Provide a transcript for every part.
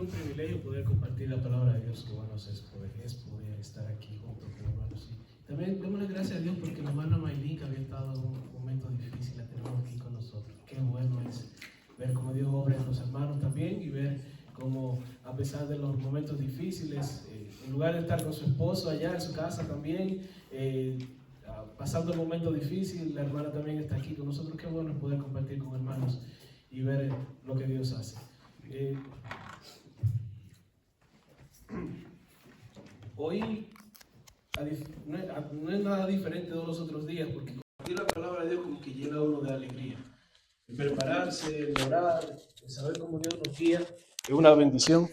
un privilegio poder compartir la palabra de Dios. Que bueno es poder estar aquí junto con hermanos. Y también démosle gracias a Dios porque la hermana Maylin, que había estado en un momento difícil, la tenemos aquí con nosotros. Qué bueno es ver cómo Dios obra en los hermanos también y ver cómo, a pesar de los momentos difíciles, en lugar de estar con su esposo allá en su casa también, pasando el momento difícil, la hermana también está aquí con nosotros. Qué bueno es poder compartir con hermanos y ver lo que Dios hace. Hoy no es nada diferente de los otros días, porque compartir la palabra de Dios como que llena a uno de alegría. El prepararse, el orar, el saber cómo Dios nos guía, es una bendición.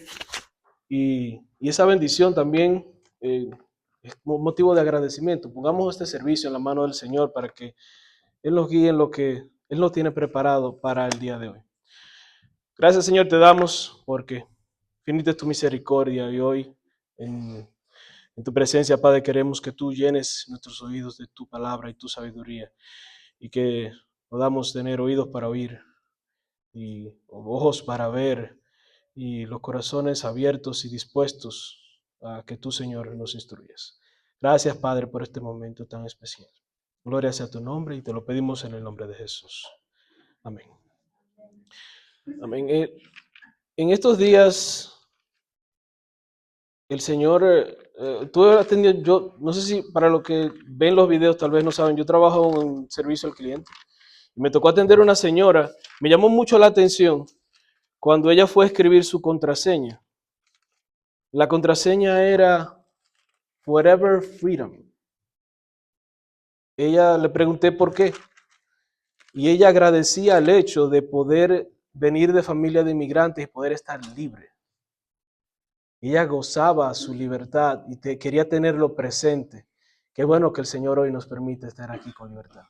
Y esa bendición también es un motivo de agradecimiento. Pongamos este servicio en la mano del Señor para que Él nos guíe en lo que Él nos tiene preparado para el día de hoy. Gracias, Señor, te damos porque infinita es tu misericordia y hoy en tu presencia, Padre, queremos que tú llenes nuestros oídos de tu palabra y tu sabiduría y que podamos tener oídos para oír y ojos para ver y los corazones abiertos y dispuestos a que tú, Señor, nos instruyas. Gracias, Padre, por este momento tan especial. Gloria sea tu nombre y te lo pedimos en el nombre de Jesús. Amén. Amén. En estos días, el Señor, tú has tenido, yo no sé si para los que ven los videos tal vez no saben, yo trabajo en servicio al cliente. Me tocó atender a una señora, me llamó mucho la atención cuando ella fue a escribir su contraseña. La contraseña era Forever Freedom. Ella le pregunté por qué. Y ella agradecía el hecho de poder venir de familia de inmigrantes y poder estar libre. Ella gozaba su libertad y quería tenerlo presente. Qué bueno que el Señor hoy nos permite estar aquí con libertad.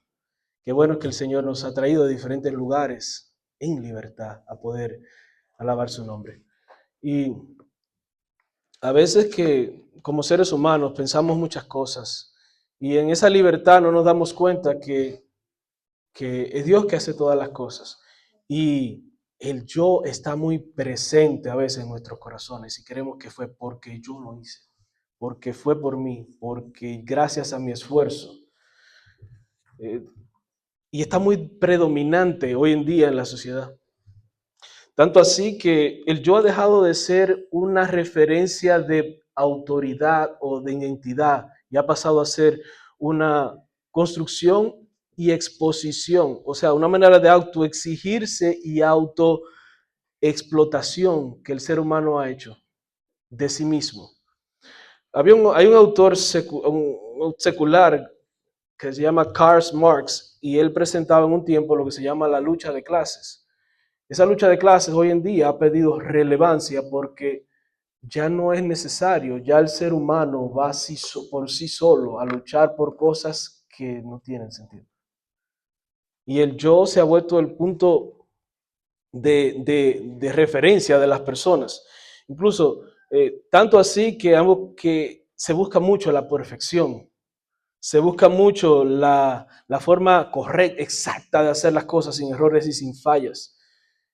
Qué bueno que el Señor nos ha traído de diferentes lugares en libertad a poder alabar su nombre. Y a veces que como seres humanos pensamos muchas cosas y en esa libertad no nos damos cuenta que es Dios que hace todas las cosas. Y el yo está muy presente a veces en nuestros corazones y creemos que fue porque yo lo hice, porque fue por mí, porque gracias a mi esfuerzo. Y está muy predominante hoy en día en la sociedad. Tanto así que el yo ha dejado de ser una referencia de autoridad o de identidad y ha pasado a ser una construcción y exposición, o sea, una manera de autoexigirse y autoexplotación que el ser humano ha hecho de sí mismo. Hay un autor secular que se llama Karl Marx y él presentaba en un tiempo lo que se llama la lucha de clases. Esa lucha de clases hoy en día ha perdido relevancia porque ya no es necesario, ya el ser humano va por sí solo a luchar por cosas que no tienen sentido. Y el yo se ha vuelto el punto de referencia de las personas. Incluso, tanto así que se busca mucho la perfección, se busca mucho la forma correcta, exacta de hacer las cosas sin errores y sin fallas.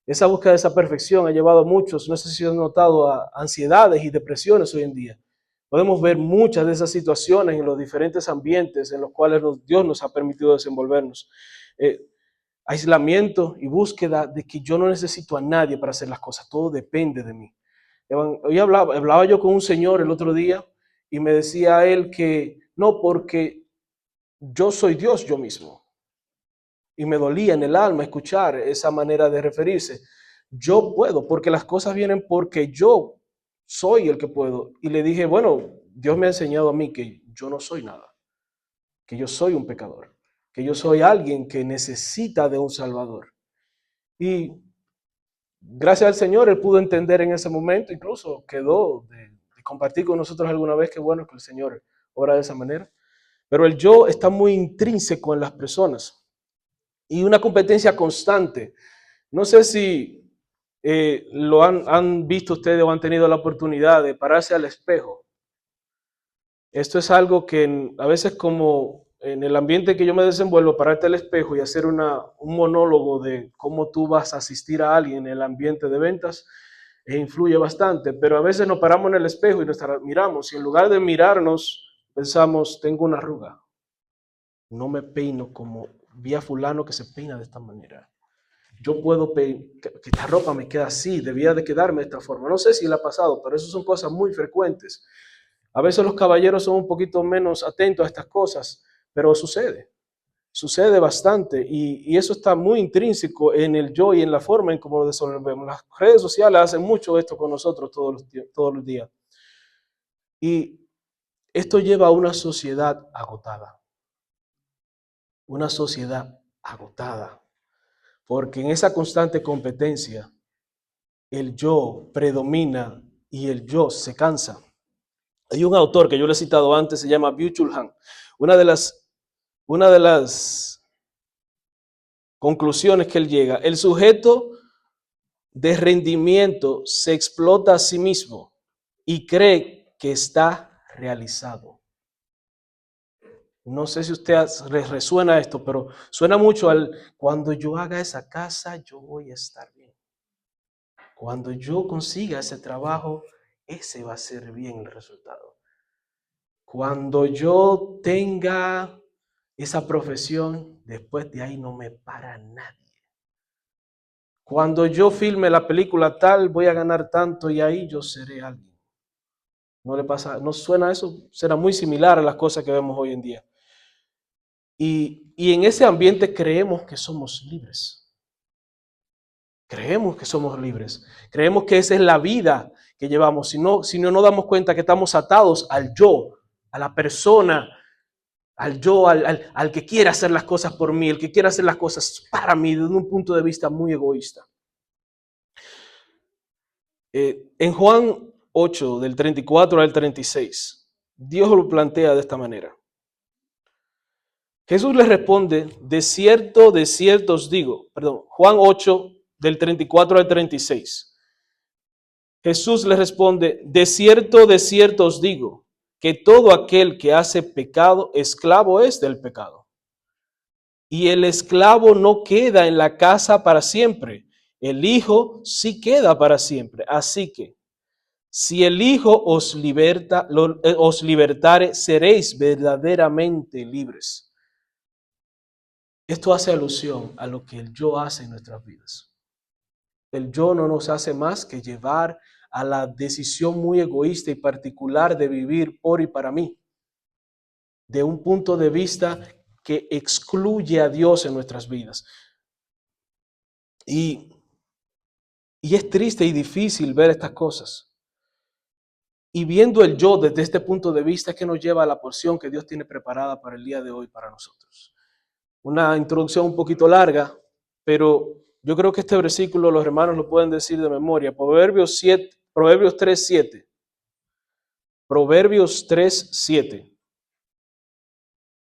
Esa búsqueda de esa perfección ha llevado a muchos, no sé si han notado, a ansiedades y depresiones hoy en día. Podemos ver muchas de esas situaciones en los diferentes ambientes en los cuales Dios nos ha permitido desenvolvernos. Aislamiento y búsqueda de que yo no necesito a nadie para hacer las cosas, todo depende de mí. Hoy hablaba yo con un señor el otro día y me decía él que no, porque yo soy Dios yo mismo. Y me dolía en el alma escuchar esa manera de referirse. Yo puedo, porque las cosas vienen porque yo soy el que puedo. Y le dije, bueno, Dios me ha enseñado a mí que yo no soy nada, que yo soy un pecador, que yo soy alguien que necesita de un Salvador. Y gracias al Señor, él pudo entender en ese momento, incluso quedó de compartir con nosotros alguna vez, que bueno que el Señor obra de esa manera. Pero el yo está muy intrínseco en las personas y una competencia constante. No sé si lo han visto ustedes o han tenido la oportunidad de pararse al espejo. Esto es algo que a veces, como en el ambiente que yo me desenvuelvo, pararte al espejo y hacer un monólogo de cómo tú vas a asistir a alguien en el ambiente de ventas, e influye bastante, pero a veces nos paramos en el espejo y nos miramos y en lugar de mirarnos pensamos, tengo una arruga, no me peino como vi a fulano que se peina de esta manera. Yo puedo que esta ropa me queda así, debía de quedarme de esta forma. No sé si le ha pasado, pero eso son cosas muy frecuentes. A veces los caballeros son un poquito menos atentos a estas cosas, pero sucede bastante y eso está muy intrínseco en el yo y en la forma en cómo lo desenvolvemos. Las redes sociales hacen mucho esto con nosotros todos los días. Y esto lleva a una sociedad agotada, porque en esa constante competencia el yo predomina y el yo se cansa. Hay un autor que yo le he citado antes, se llama Byung-Chul Han. Una de las conclusiones que él llega, el sujeto de rendimiento se explota a sí mismo y cree que está realizado. No sé si a usted les resuena esto, pero suena mucho al cuando yo haga esa casa, yo voy a estar bien. Cuando yo consiga ese trabajo, ese va a ser bien el resultado. Cuando yo tenga esa profesión, después de ahí no me para nadie. Cuando yo filme la película tal, voy a ganar tanto y ahí yo seré alguien. ¿No le pasa? ¿No suena eso? Será muy similar a las cosas que vemos hoy en día. Y en ese ambiente creemos que somos libres. Creemos que somos libres. Creemos que esa es la vida que llevamos. Si no nos damos cuenta que estamos atados al yo, a la persona, al yo, al que quiere hacer las cosas por mí, el que quiere hacer las cosas para mí desde un punto de vista muy egoísta. En Juan 8, del 34 al 36, Dios lo plantea de esta manera. Jesús les responde, de cierto os digo, Juan 8, del 34 al 36. Jesús les responde, de cierto os digo, que todo aquel que hace pecado, esclavo es del pecado. Y el esclavo no queda en la casa para siempre, el Hijo sí queda para siempre. Así que, si el Hijo os libertare, seréis verdaderamente libres. Esto hace alusión a lo que el yo hace en nuestras vidas. El yo no nos hace más que llevar a la decisión muy egoísta y particular de vivir por y para mí, de un punto de vista que excluye a Dios en nuestras vidas. Y es triste y difícil ver estas cosas. Y viendo el yo desde este punto de vista es que nos lleva a la porción que Dios tiene preparada para el día de hoy para nosotros. Una introducción un poquito larga, pero yo creo que este versículo los hermanos lo pueden decir de memoria. Proverbios 3:7. Proverbios 3:7.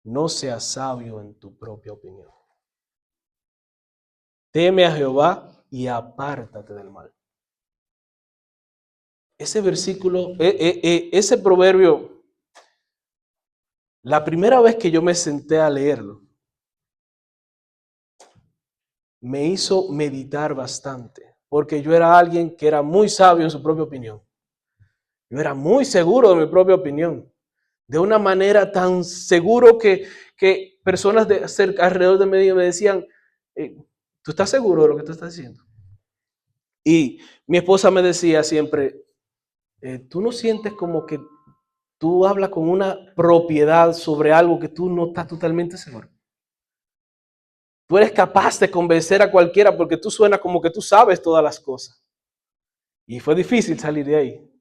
No seas sabio en tu propia opinión. Teme a Jehová y apártate del mal. Ese versículo, ese proverbio, la primera vez que yo me senté a leerlo, me hizo meditar bastante, porque yo era alguien que era muy sabio en su propia opinión. Yo era muy seguro de mi propia opinión, de una manera tan seguro que personas alrededor de mí me decían, ¿tú estás seguro de lo que tú estás diciendo? Y mi esposa me decía siempre, ¿tú no sientes como que tú hablas con una propiedad sobre algo que tú no estás totalmente seguro? Tú eres capaz de convencer a cualquiera porque tú suenas como que tú sabes todas las cosas. Y fue difícil salir de ahí.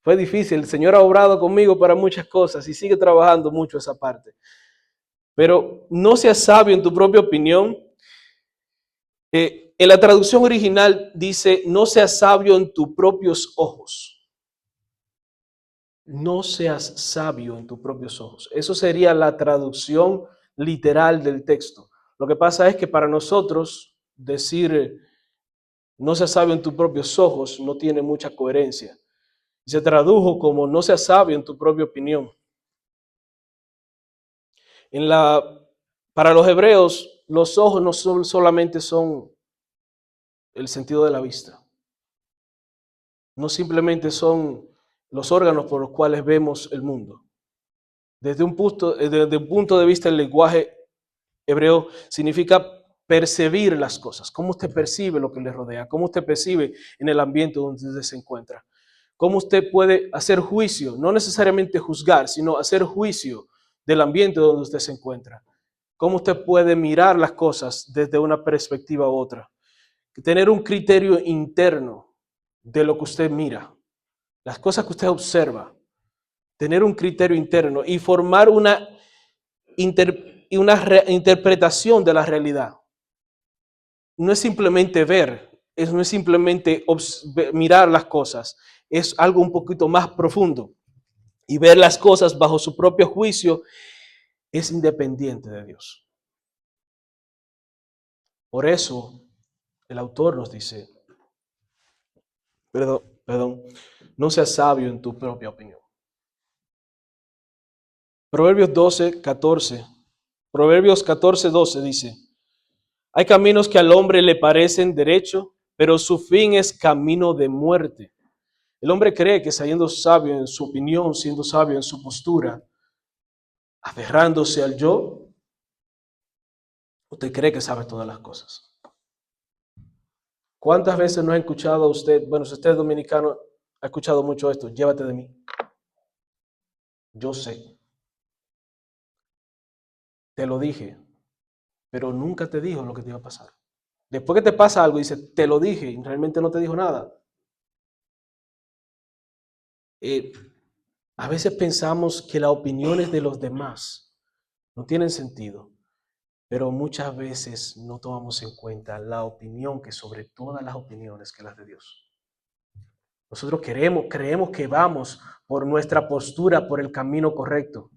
Fue difícil. El Señor ha obrado conmigo para muchas cosas y sigue trabajando mucho esa parte. Pero no seas sabio en tu propia opinión. En la traducción original dice, no seas sabio en tus propios ojos. No seas sabio en tus propios ojos. Eso sería la traducción literal del texto. Lo que pasa es que para nosotros decir no seas sabio en tus propios ojos no tiene mucha coherencia. Se tradujo como no seas sabio en tu propia opinión. Para los hebreos, los ojos no solamente son el sentido de la vista. no simplemente son los órganos por los cuales vemos el mundo. Desde un punto de vista del lenguaje hebreo, significa percibir las cosas, cómo usted percibe lo que le rodea, cómo usted percibe en el ambiente donde usted se encuentra, cómo usted puede hacer juicio, no necesariamente juzgar, sino hacer juicio del ambiente donde usted se encuentra, cómo usted puede mirar las cosas desde una perspectiva u otra, tener un criterio interno de lo que usted mira, las cosas que usted observa, tener un criterio interno y formar una interpretación de la realidad. No es simplemente ver, no es simplemente mirar las cosas, es algo un poquito más profundo. Y ver las cosas bajo su propio juicio es independiente de Dios. Por eso el autor nos dice, perdón, no seas sabio en tu propia opinión. Proverbios 14:12 dice, hay caminos que al hombre le parecen derecho, pero su fin es camino de muerte. El hombre cree que siendo sabio en su opinión, siendo sabio en su postura, aferrándose al yo, usted cree que sabe todas las cosas. ¿Cuántas veces no ha escuchado usted, bueno, si usted es dominicano, ha escuchado mucho esto, llévate de mí? Yo sé, te lo dije, pero nunca te dijo lo que te iba a pasar. Después que te pasa algo, dice, te lo dije, y realmente no te dijo nada. A veces pensamos que las opiniones de los demás no tienen sentido, pero muchas veces no tomamos en cuenta la opinión que sobre todas las opiniones que las de Dios. Nosotros creemos que vamos por nuestra postura, por el camino correcto.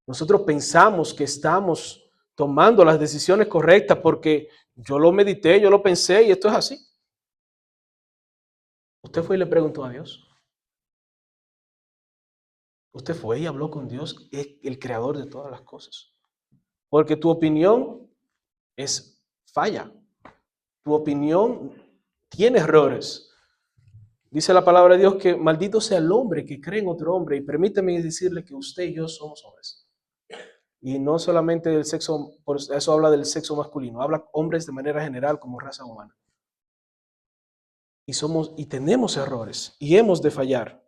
Nosotros pensamos que estamos tomando las decisiones correctas porque yo lo medité, yo lo pensé y esto es así. Usted fue y le preguntó a Dios. Usted fue y habló con Dios, es el creador de todas las cosas. Porque tu opinión es falla. Tu opinión tiene errores. Dice la palabra de Dios que maldito sea el hombre que cree en otro hombre. Y permíteme decirle que usted y yo somos hombres. Y no solamente del sexo, por eso habla del sexo masculino, habla hombres de manera general como raza humana. Y tenemos errores y hemos de fallar.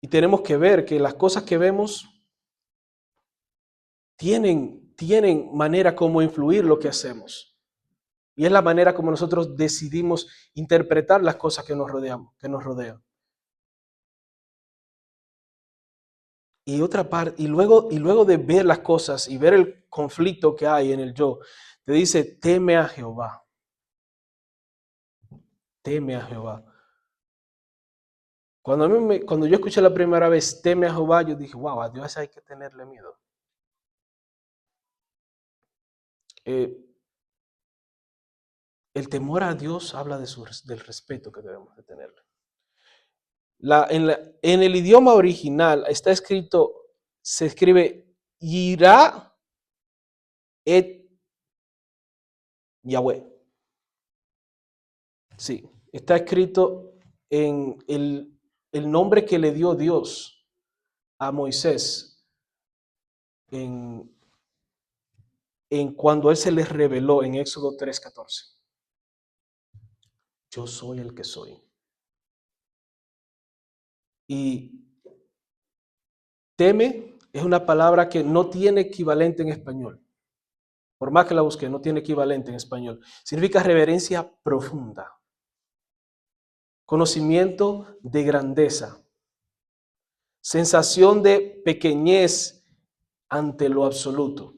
Y tenemos que ver que las cosas que vemos tienen manera como influir lo que hacemos. Y es la manera como nosotros decidimos interpretar las cosas que nos rodean. Y otra parte, y luego de ver las cosas y ver el conflicto que hay en el yo, te dice, teme a Jehová. Teme a Jehová. Cuando yo escuché la primera vez, teme a Jehová, yo dije, wow, a Dios hay que tenerle miedo. El temor a Dios habla del respeto que debemos de tenerle. En el idioma original está escrito, se escribe Yirá et Yahweh. Sí, está escrito en el nombre que le dio Dios a Moisés en cuando él se les reveló en Éxodo 3:14. Yo soy el que soy. Y teme es una palabra que no tiene equivalente en español. Por más que la busque, no tiene equivalente en español. Significa reverencia profunda, conocimiento de grandeza, sensación de pequeñez ante lo absoluto.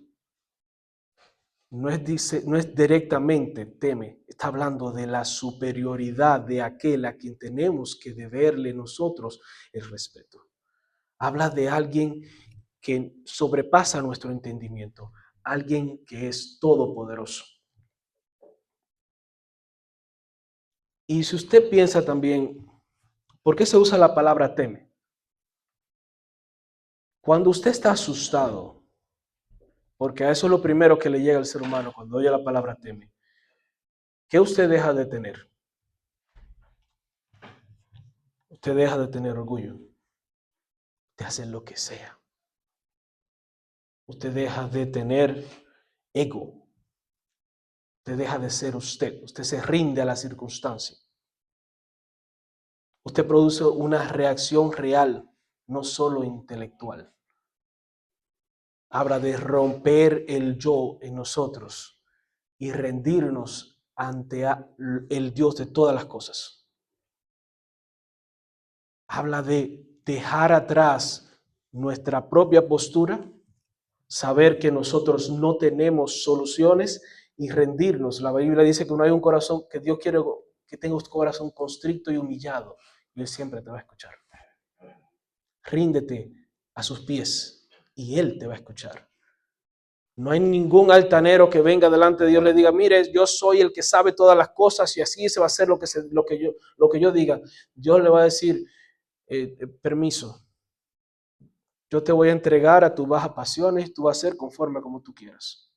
No es directamente teme, está hablando de la superioridad de aquel a quien tenemos que deberle nosotros el respeto. Habla de alguien que sobrepasa nuestro entendimiento, alguien que es todopoderoso. Y si usted piensa también, ¿por qué se usa la palabra teme? Cuando usted está asustado, porque a eso es lo primero que le llega al ser humano cuando oye la palabra teme, ¿qué usted deja de tener? usted deja de tener orgullo. Usted hace lo que sea. Usted deja de tener ego. Usted deja de ser usted. Usted se rinde a la circunstancia. Usted produce una reacción real, no solo intelectual. Habla de romper el yo en nosotros y rendirnos ante el Dios de todas las cosas. Habla de dejar atrás nuestra propia postura, saber que nosotros no tenemos soluciones y rendirnos. La Biblia dice que no hay un corazón, que Dios quiere que tenga un corazón constricto y humillado, y Él siempre te va a escuchar. Ríndete a sus pies y Él te va a escuchar. No hay ningún altanero que venga delante de Dios y le diga, mire, yo soy el que sabe todas las cosas y así se va a hacer lo que yo diga. Dios le va a decir, permiso, yo te voy a entregar a tus bajas pasiones, tú vas a ser conforme a como tú quieras.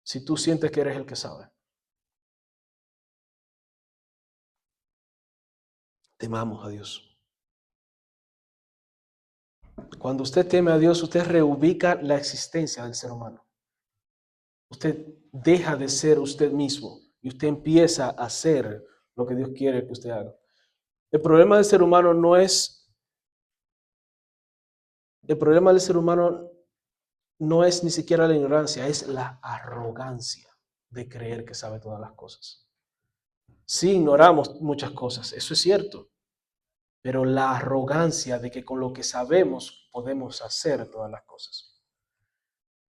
Si tú sientes que eres el que sabe. Temamos a Dios. Cuando usted teme a Dios, usted reubica la existencia del ser humano. Usted deja de ser usted mismo y usted empieza a hacer lo que Dios quiere que usted haga. El problema del ser humano no es ni siquiera la ignorancia, es la arrogancia de creer que sabe todas las cosas. Sí, ignoramos muchas cosas, eso es cierto, pero la arrogancia de que con lo que sabemos podemos hacer todas las cosas.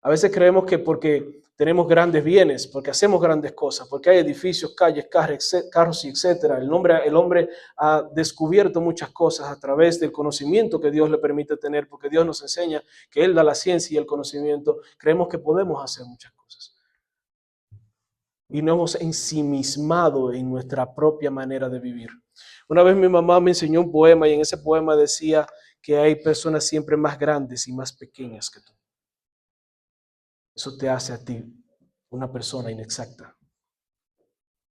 A veces creemos que porque tenemos grandes bienes, porque hacemos grandes cosas, porque hay edificios, calles, carros y etcétera. El hombre ha descubierto muchas cosas a través del conocimiento que Dios le permite tener, porque Dios nos enseña que Él da la ciencia y el conocimiento. Creemos que podemos hacer muchas cosas. Y nos hemos ensimismado en nuestra propia manera de vivir. Una vez mi mamá me enseñó un poema y en ese poema decía que hay personas siempre más grandes y más pequeñas que tú. Eso te hace a ti una persona inexacta.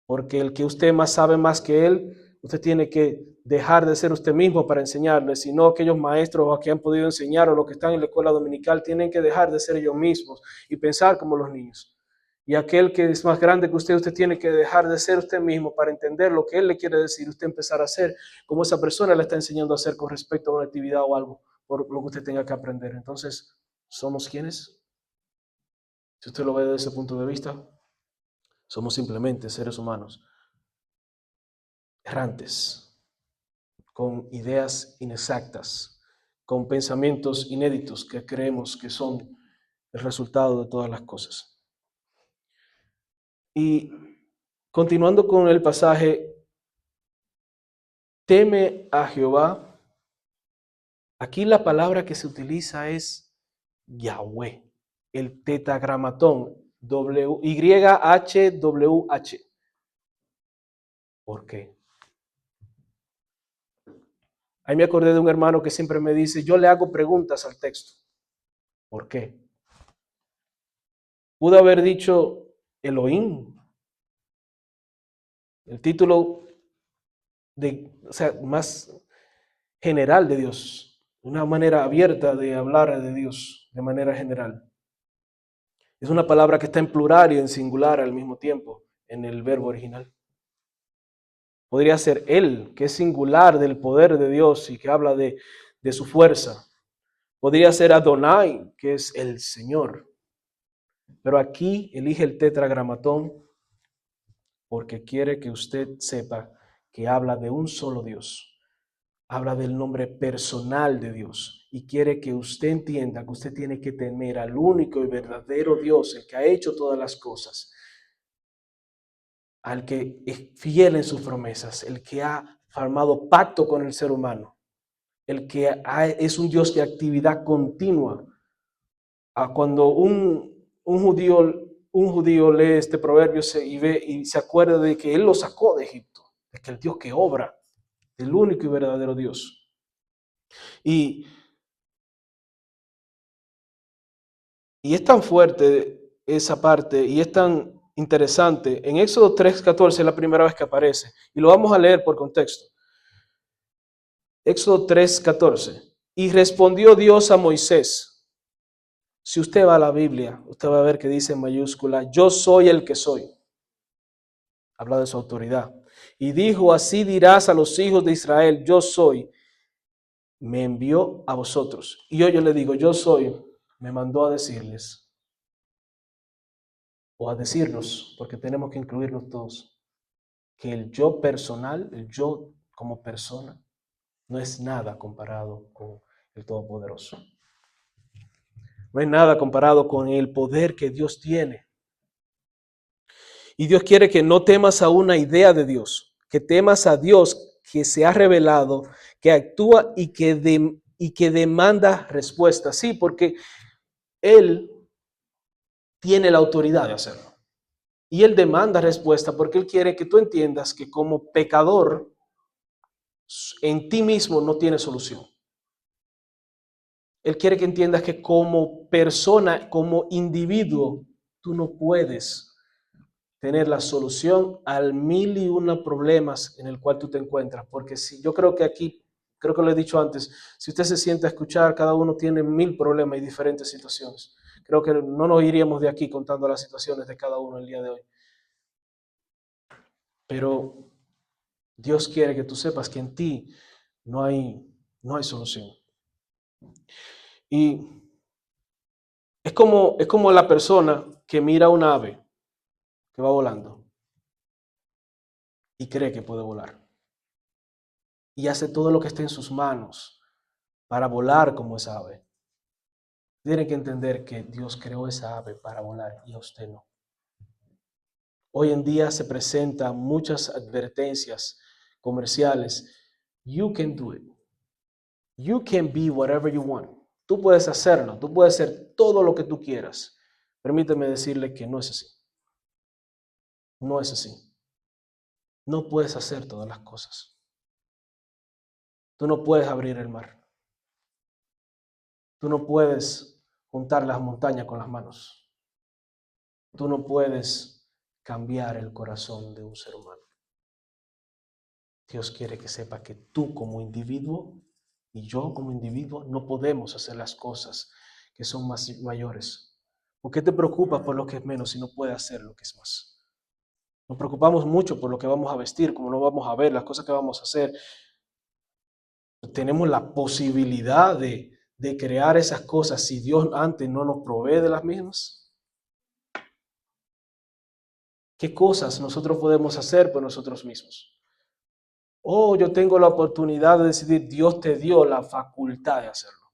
Porque el que usted más sabe más que él, usted tiene que dejar de ser usted mismo para enseñarle, sino aquellos maestros que han podido enseñar o los que están en la escuela dominical tienen que dejar de ser ellos mismos y pensar como los niños. Y aquel que es más grande que usted tiene que dejar de ser usted mismo para entender lo que él le quiere decir, usted empezar a hacer como esa persona le está enseñando a hacer con respecto a una actividad o algo, por lo que usted tenga que aprender. Entonces, ¿somos quiénes? Si usted lo ve desde ese punto de vista, somos simplemente seres humanos errantes, con ideas inexactas, con pensamientos inéditos que creemos que son el resultado de todas las cosas. Y continuando con el pasaje, teme a Jehová. Aquí la palabra que se utiliza es Yahweh, el tetragramatón, YHWH. ¿Por qué? Ahí me acordé de un hermano que siempre me dice, yo le hago preguntas al texto. ¿Por qué? Pudo haber dicho Elohim, el título más general de Dios, una manera abierta de hablar de Dios de manera general. Es una palabra que está en plural y en singular al mismo tiempo en el verbo original. Podría ser Él, que es singular del poder de Dios y que habla de su fuerza. Podría ser Adonai, que es el Señor. Pero aquí elige el tetragramatón porque quiere que usted sepa que habla de un solo Dios. Habla del nombre personal de Dios y quiere que usted entienda que usted tiene que temer al único y verdadero Dios, el que ha hecho todas las cosas, al que es fiel en sus promesas, el que ha formado pacto con el ser humano, el que es un Dios de actividad continua. Cuando un judío lee este proverbio y se acuerda de que Él lo sacó de Egipto, de que el Dios que obra, el único y verdadero Dios. Y es tan fuerte esa parte y es tan interesante. En Éxodo 3:14 es la primera vez que aparece y lo vamos a leer por contexto. Éxodo 3:14. Y respondió Dios a Moisés. Si usted va a la Biblia, usted va a ver que dice en mayúscula, yo soy el que soy. Habla de su autoridad. Y dijo, así dirás a los hijos de Israel, yo soy, me envió a vosotros. Y yo le digo, yo soy, me mandó a decirles, o a decirnos, porque tenemos que incluirnos todos, que el yo personal, el yo como persona, no es nada comparado con el Todopoderoso. No es nada comparado con el poder que Dios tiene. Y Dios quiere que no temas a una idea de Dios, que temas a Dios que se ha revelado, que actúa y que demanda respuesta. Sí, porque Él tiene la autoridad de hacerlo. Y Él demanda respuesta porque Él quiere que tú entiendas que como pecador, en ti mismo no tiene solución. Él quiere que entiendas que como persona, como individuo, tú no puedes tener la solución al mil y una problemas en el cual tú te encuentras. Porque si yo creo que aquí, creo que lo he dicho antes, si usted se siente a escuchar, cada uno tiene 1000 problemas y diferentes situaciones. Creo que no nos iríamos de aquí contando las situaciones de cada uno el día de hoy. Pero Dios quiere que tú sepas que en ti no hay solución. Y es como la persona que mira una ave que va volando y cree que puede volar. Y hace todo lo que esté en sus manos para volar como esa ave. Tienen que entender que Dios creó esa ave para volar y a usted no. Hoy en día se presentan muchas advertencias comerciales. You can do it. You can be whatever you want. Tú puedes hacerlo, tú puedes hacer todo lo que tú quieras. Permíteme decirle que no es así. No es así. No puedes hacer todas las cosas. Tú no puedes abrir el mar. Tú no puedes juntar las montañas con las manos. Tú no puedes cambiar el corazón de un ser humano. Dios quiere que sepa que tú como individuo y yo como individuo no podemos hacer las cosas que son mayores. ¿Por qué te preocupas por lo que es menos si no puedes hacer lo que es más? Nos preocupamos mucho por lo que vamos a vestir, cómo lo vamos a ver, las cosas que vamos a hacer. Tenemos la posibilidad de crear esas cosas si Dios antes no nos provee de las mismas. ¿Qué cosas nosotros podemos hacer por nosotros mismos? Oh, yo tengo la oportunidad de decidir. Dios te dio la facultad de hacerlo.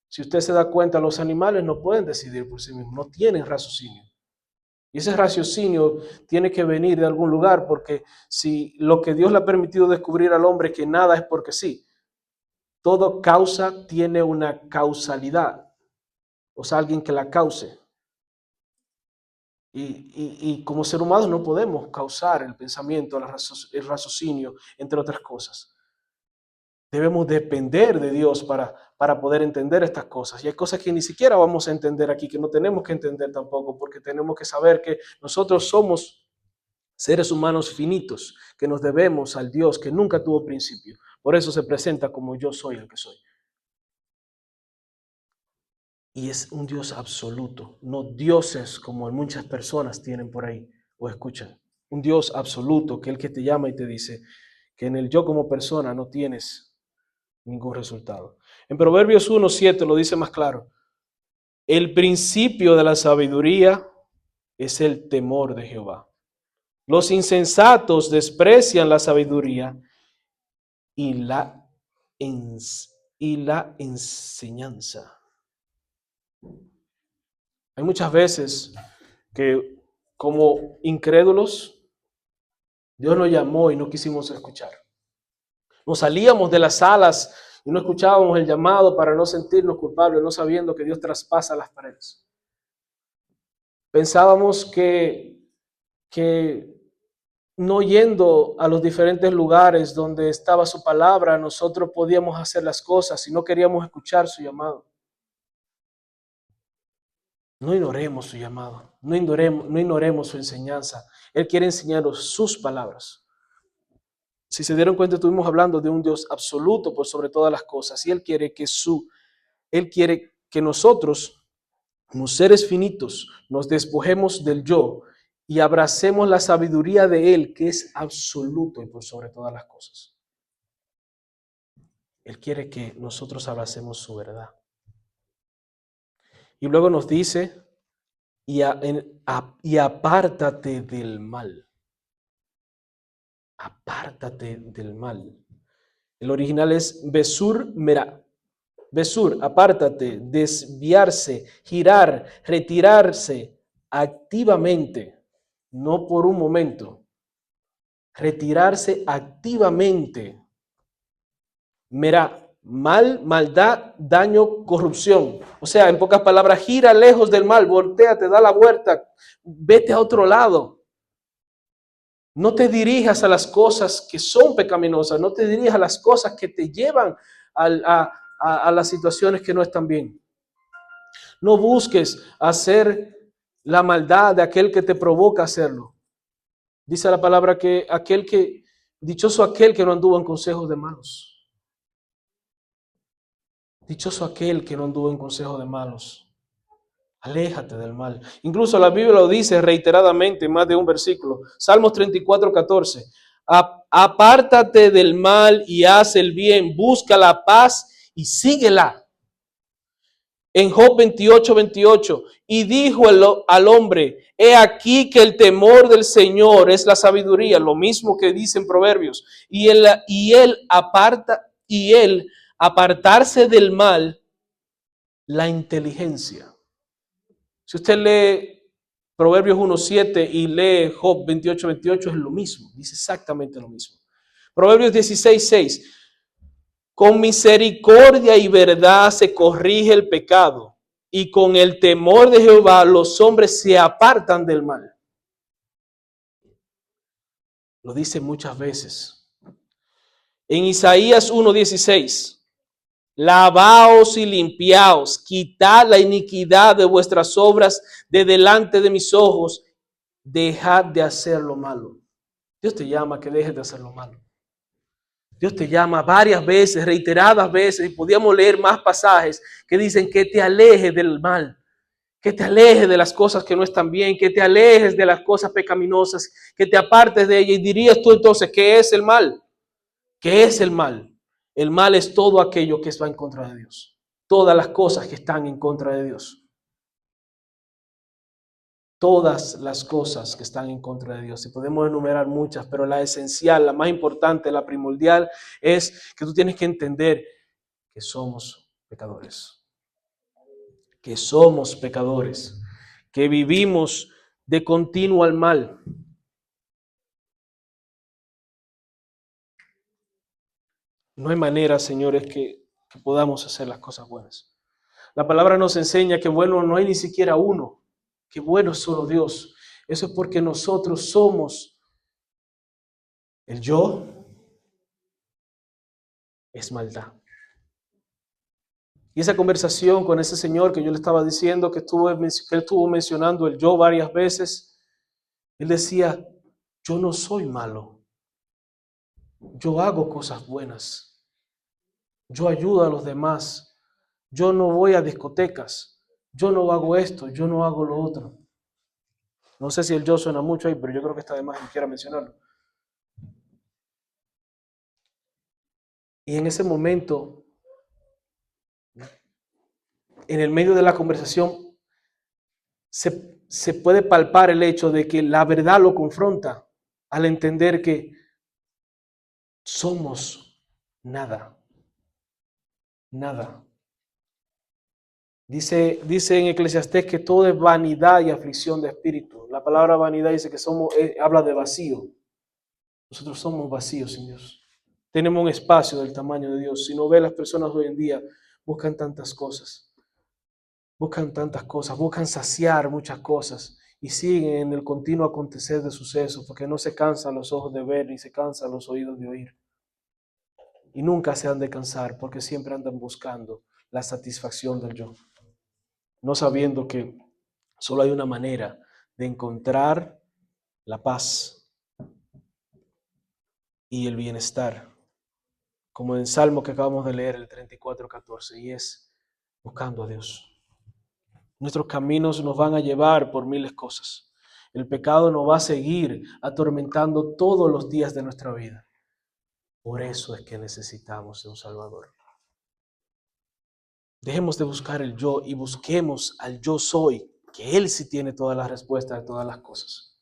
Si usted se da cuenta, los animales no pueden decidir por sí mismos, no tienen raciocinio. Y ese raciocinio tiene que venir de algún lugar, porque si lo que Dios le ha permitido descubrir al hombre que nada es porque sí, todo causa tiene una causalidad, o sea, alguien que la cause. Y como ser humano no podemos causar el pensamiento, el raciocinio, entre otras cosas. Debemos depender de Dios para poder entender estas cosas. Y hay cosas que ni siquiera vamos a entender aquí, que no tenemos que entender tampoco, porque tenemos que saber que nosotros somos seres humanos finitos, que nos debemos al Dios que nunca tuvo principio. Por eso se presenta como yo soy el que soy. Y es un Dios absoluto, no dioses como muchas personas tienen por ahí o escuchan. Un Dios absoluto, que es el que te llama y te dice que en el yo como persona no tienes ningún resultado. En Proverbios 1:7 lo dice más claro. El principio de la sabiduría es el temor de Jehová. Los insensatos desprecian la sabiduría y la enseñanza. Hay muchas veces que como incrédulos, Dios nos llamó y no quisimos escuchar. Nos salíamos de las salas y no escuchábamos el llamado para no sentirnos culpables, no sabiendo que Dios traspasa las paredes. Pensábamos que no yendo a los diferentes lugares donde estaba su palabra, nosotros podíamos hacer las cosas y no queríamos escuchar su llamado. No ignoremos su llamado, no ignoremos su enseñanza. Él quiere enseñarnos sus palabras. Si se dieron cuenta, estuvimos hablando de un Dios absoluto por sobre todas las cosas. Y Él quiere que nosotros, como seres finitos, nos despojemos del yo y abracemos la sabiduría de Él, que es absoluto y por sobre todas las cosas. Él quiere que nosotros abracemos su verdad. Y luego nos dice, y apártate del mal. Apártate del mal. El original es Besur Merá. Besur, apártate, desviarse, girar, retirarse activamente, no por un momento. Retirarse activamente. Merá, mal, maldad, daño, corrupción. O sea, en pocas palabras, gira lejos del mal, voltéate, da la vuelta, vete a otro lado. No te dirijas a las cosas que son pecaminosas, no te dirijas a las cosas que te llevan a las situaciones que no están bien. No busques hacer la maldad de aquel que te provoca hacerlo. Dice la palabra que dichoso aquel que no anduvo en consejos de malos. Dichoso aquel que no anduvo en consejos de malos. Aléjate del mal. Incluso la Biblia lo dice reiteradamente en más de un versículo. Salmos 34:14. Apártate del mal y haz el bien. Busca la paz y síguela. En Job 28:28. Y dijo al hombre, he aquí que el temor del Señor es la sabiduría. Lo mismo que dice en Proverbios. Y él apartarse del mal, la inteligencia. Si usted lee Proverbios 1:7 y lee Job 28:28, es lo mismo, dice exactamente lo mismo. Proverbios 16:6, con misericordia y verdad se corrige el pecado, y con el temor de Jehová los hombres se apartan del mal. Lo dice muchas veces. En Isaías 1:16, lavaos y limpiaos, quitad la iniquidad de vuestras obras de delante de mis ojos, dejad de hacer lo malo. Dios te llama a que dejes de hacer lo malo. Dios te llama varias veces, reiteradas veces, y podíamos leer más pasajes que dicen que te alejes del mal, que te alejes de las cosas que no están bien, que te alejes de las cosas pecaminosas, que te apartes de ellas. Y dirías tú entonces, ¿qué es el mal? ¿Qué es el mal? El mal es todo aquello que va en contra de Dios. Todas las cosas que están en contra de Dios. Todas las cosas que están en contra de Dios. Y podemos enumerar muchas, pero la esencial, la más importante, la primordial, es que tú tienes que entender que somos pecadores. Que somos pecadores. Que vivimos de continuo al mal. No hay manera, señores, que podamos hacer las cosas buenas. La palabra nos enseña que bueno no hay ni siquiera uno. Que bueno es solo Dios. Eso es porque nosotros somos el yo, es maldad. Y esa conversación con ese señor que yo le estaba diciendo, que él estuvo mencionando el yo varias veces, él decía, yo no soy malo, yo hago cosas buenas, yo ayudo a los demás, yo no voy a discotecas, yo no hago esto, yo no hago lo otro. No sé si el yo suena mucho ahí, pero yo creo que está de más y quiera mencionarlo. Y en ese momento, en el medio de la conversación, se puede palpar el hecho de que la verdad lo confronta al entender que somos nada. Nada. Dice en Eclesiastés que todo es vanidad y aflicción de espíritu. La palabra vanidad dice que habla de vacío. Nosotros somos vacíos sin Dios. Tenemos un espacio del tamaño de Dios. Si no ve, las personas hoy en día buscan tantas cosas. Buscan saciar muchas cosas y siguen en el continuo acontecer de sucesos porque no se cansan los ojos de ver ni se cansan los oídos de oír. Y nunca se han de cansar porque siempre andan buscando la satisfacción del yo, no sabiendo que solo hay una manera de encontrar la paz, y el bienestar, como en el Salmo que acabamos de leer, el 34:14, y es buscando a Dios. Nuestros caminos nos van a llevar por miles de cosas. El pecado nos va a seguir atormentando todos los días de nuestra vida. Por eso es que necesitamos de un Salvador. Dejemos de buscar el yo y busquemos al yo soy, que Él sí tiene todas las respuestas de todas las cosas.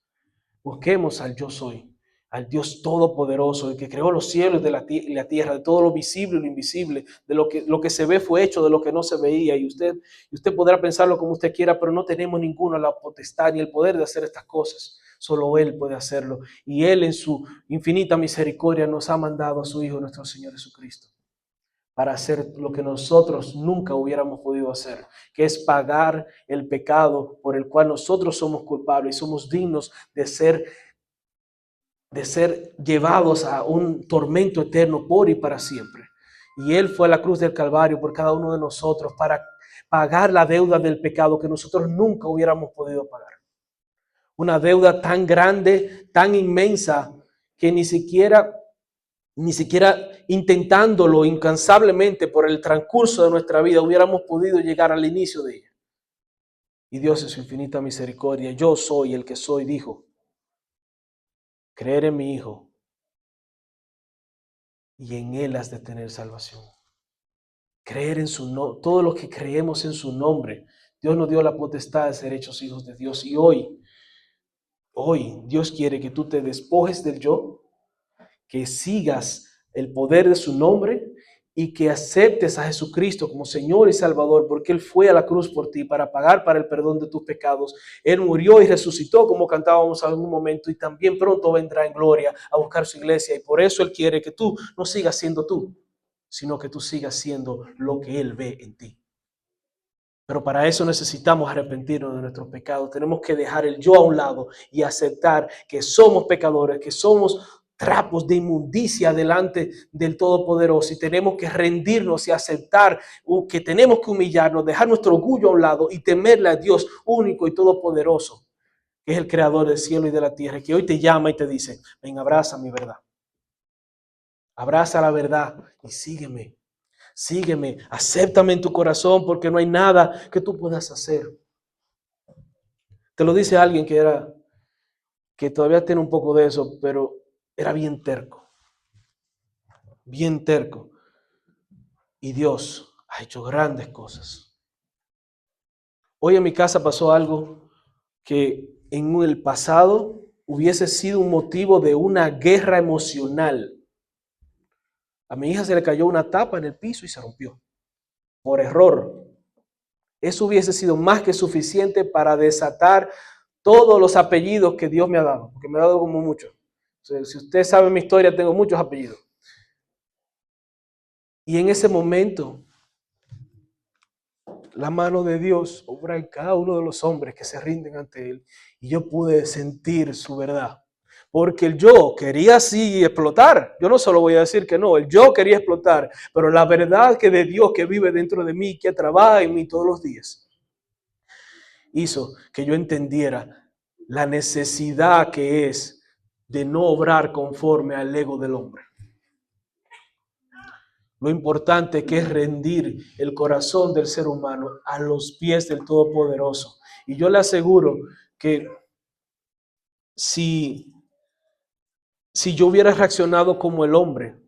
Busquemos al yo soy, al Dios todopoderoso, el que creó los cielos y la tierra, de todo lo visible y lo invisible, de lo que se ve fue hecho, de lo que no se veía. Y usted podrá pensarlo como usted quiera, pero no tenemos ninguno la potestad ni el poder de hacer estas cosas. Solo Él puede hacerlo. Y Él en su infinita misericordia nos ha mandado a su Hijo, nuestro Señor Jesucristo, para hacer lo que nosotros nunca hubiéramos podido hacer, que es pagar el pecado por el cual nosotros somos culpables y somos dignos de ser llevados a un tormento eterno por y para siempre. Y Él fue a la cruz del Calvario por cada uno de nosotros para pagar la deuda del pecado que nosotros nunca hubiéramos podido pagar. Una deuda tan grande, tan inmensa, que ni siquiera intentándolo incansablemente por el transcurso de nuestra vida hubiéramos podido llegar al inicio de ella. Y Dios en su infinita misericordia, yo soy el que soy, dijo, creer en mi Hijo y en Él has de tener salvación. Creer en su nombre, todo lo que creemos en su nombre, Dios nos dio la potestad de ser hechos hijos de Dios. Y hoy Dios quiere que tú te despojes del yo, que sigas el poder de su nombre y que aceptes a Jesucristo como Señor y Salvador, porque Él fue a la cruz por ti para pagar para el perdón de tus pecados. Él murió y resucitó, como cantábamos en algún momento, y también pronto vendrá en gloria a buscar su iglesia. Y por eso Él quiere que tú no sigas siendo tú, sino que tú sigas siendo lo que Él ve en ti. Pero para eso necesitamos arrepentirnos de nuestros pecados. Tenemos que dejar el yo a un lado y aceptar que somos pecadores, que somos trapos de inmundicia delante del Todopoderoso, y tenemos que rendirnos y aceptar que tenemos que humillarnos, dejar nuestro orgullo a un lado y temerle a Dios único y todopoderoso, que es el creador del cielo y de la tierra, que hoy te llama y te dice: ven, abraza mi verdad, abraza la verdad y sígueme. Sígueme, acéptame en tu corazón, porque no hay nada que tú puedas hacer. Te lo dice alguien que todavía tiene un poco de eso, pero era bien terco, bien terco. Y Dios ha hecho grandes cosas. Hoy en mi casa pasó algo que en el pasado hubiese sido un motivo de una guerra emocional. A mi hija se le cayó una tapa en el piso y se rompió por error. Eso hubiese sido más que suficiente para desatar todos los apellidos que Dios me ha dado, porque me ha dado como muchos. O sea, si usted sabe mi historia, tengo muchos apellidos. Y en ese momento, la mano de Dios obra en cada uno de los hombres que se rinden ante Él. Y yo pude sentir su verdad. Porque el yo quería sí explotar. Yo no solo voy a decir que no, el yo quería explotar. Pero la verdad que de Dios que vive dentro de mí, que trabaja en mí todos los días, hizo que yo entendiera la necesidad que es de no obrar conforme al ego del hombre. Lo importante que es rendir el corazón del ser humano a los pies del Todopoderoso. Y yo le aseguro que si yo hubiera reaccionado como el hombre,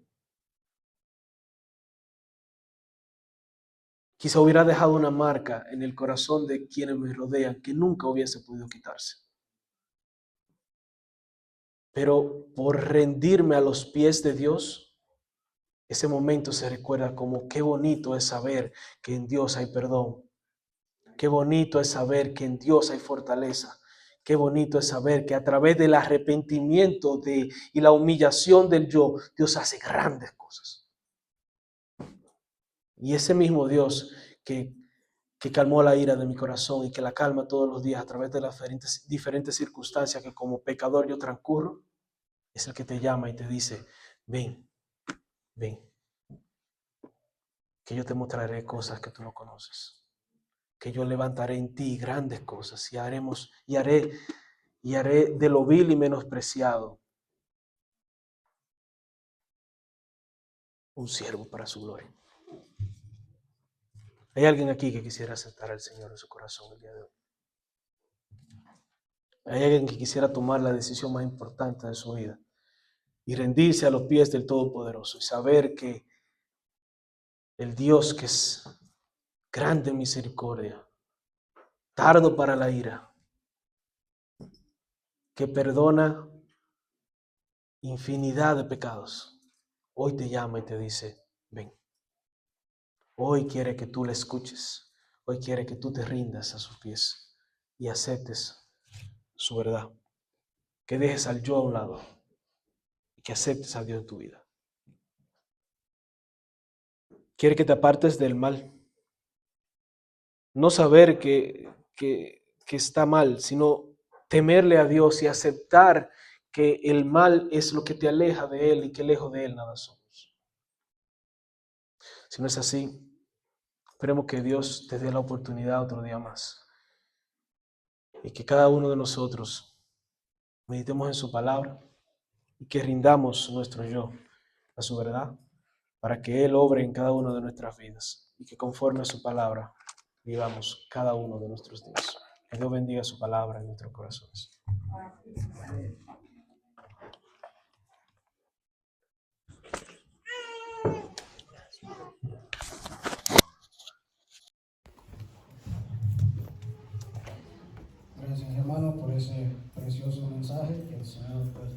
quizá hubiera dejado una marca en el corazón de quienes me rodean que nunca hubiese podido quitarse. Pero por rendirme a los pies de Dios, ese momento se recuerda como qué bonito es saber que en Dios hay perdón. Qué bonito es saber que en Dios hay fortaleza. Qué bonito es saber que a través del arrepentimiento y la humillación del yo, Dios hace grandes cosas. Y ese mismo Dios que calmó la ira de mi corazón y que la calma todos los días a través de las diferentes circunstancias que como pecador yo transcurro, es el que te llama y te dice: ven, ven, que yo te mostraré cosas que tú no conoces, que yo levantaré en ti grandes cosas y haré de lo vil y menospreciado un siervo para su gloria. ¿Hay alguien aquí que quisiera aceptar al Señor en su corazón el día de hoy? ¿Hay alguien que quisiera tomar la decisión más importante de su vida y rendirse a los pies del Todopoderoso y saber que el Dios que es grande en misericordia, tardo para la ira, que perdona infinidad de pecados, hoy te llama y te dice, ven. Hoy quiere que tú le escuches. Hoy quiere que tú te rindas a sus pies y aceptes su verdad. Que dejes al yo a un lado y que aceptes a Dios en tu vida. Quiere que te apartes del mal. No saber que está mal, sino temerle a Dios y aceptar que el mal es lo que te aleja de Él y que lejos de Él nada somos. Si no es así, esperemos que Dios te dé la oportunidad otro día más y que cada uno de nosotros meditemos en su palabra y que rindamos nuestro yo a su verdad para que Él obre en cada una de nuestras vidas y que conforme a su palabra vivamos cada uno de nuestros días. Que Dios bendiga su palabra en nuestros corazones. Gracias, hermano, por ese precioso mensaje que el Señor pues,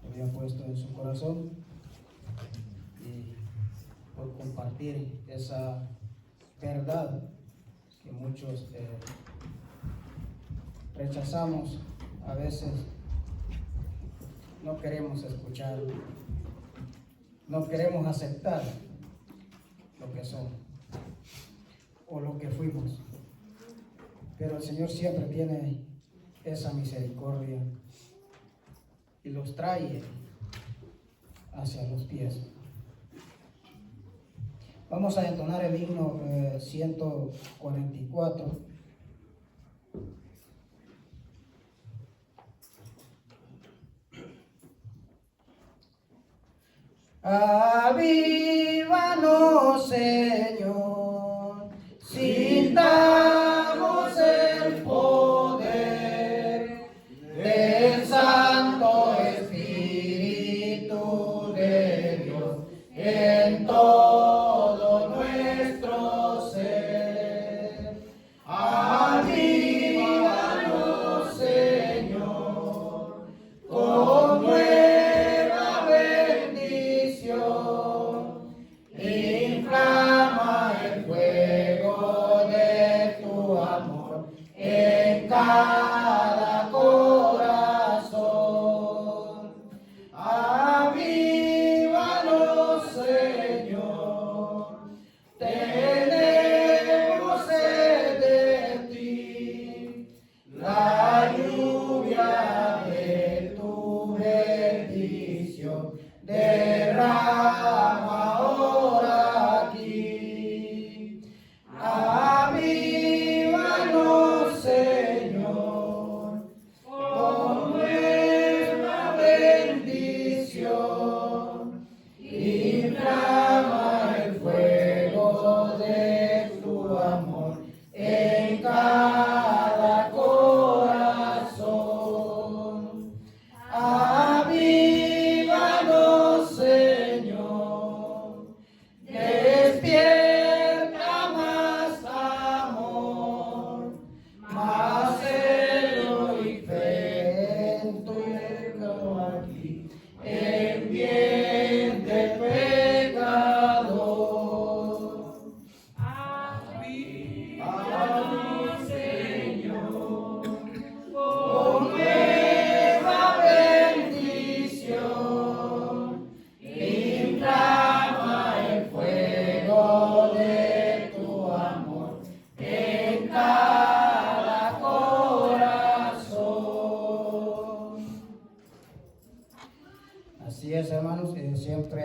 había puesto en su corazón y por compartir esa verdad que muchos rechazamos. A veces no queremos escuchar, no queremos aceptar lo que somos o lo que fuimos. Pero el Señor siempre tiene esa misericordia y los trae hacia los pies. Vamos a entonar el himno 144. Avívanos,